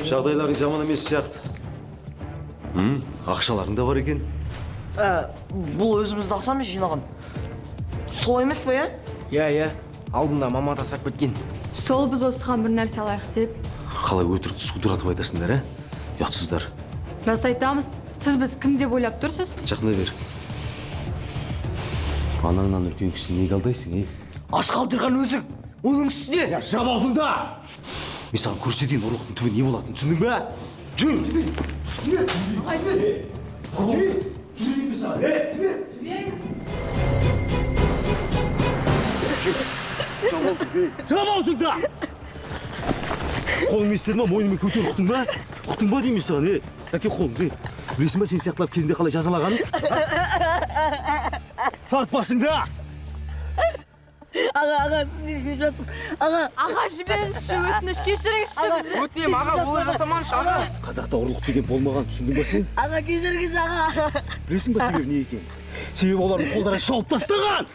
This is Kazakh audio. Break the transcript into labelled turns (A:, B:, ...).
A: Жағдайларың жаман емес сияқты. Ақшаларың да бар екен.
B: Бұл өзімізді ақшамыз жинаған. Солай емес пе,
C: Иә, алдында мама тасап кеткен.
D: Сол біз осыған бір нәрсе алайық деп.
A: Қалай өтірікті судыратып айтасыңдар, Ұятсыздар.
D: Раст айтамыз. Сіз біз кім деп ойлап тұрсыз?
A: Жақына бер. Анаңнан үлкен кісі неге алдайсың,
B: Аш қалдырған өзің. Оның үстіне.
A: Жап аузыңда! Мен саған көрсетейін ұрлықтың түбі не болатынын, түсіндің бе? Жүр! Жүрейін бе саған, Жап аузыңда! Қолыңмен істедің ба, мойнымен көтер ұқтың ба? Ұқтың ба деймін саған, Әке қолыңды. Білесің ба сен сияқтылап кезінде қалай жазалағанын? Тарт басыңда!
B: Аға, сіз не істеп жатсыз?
D: Аға жіберіңізші, өтініш кешіріңізші бізді.
C: Өтем, аға, олай жасамаңшы, аға.
A: Қазақта ұрлық деген болмаған, түсіндің ба сен?
B: Аға, кешіріңіз, аға.
A: Білесің ба себебі не екен? Себебі олардың қолдары шауып тастаған!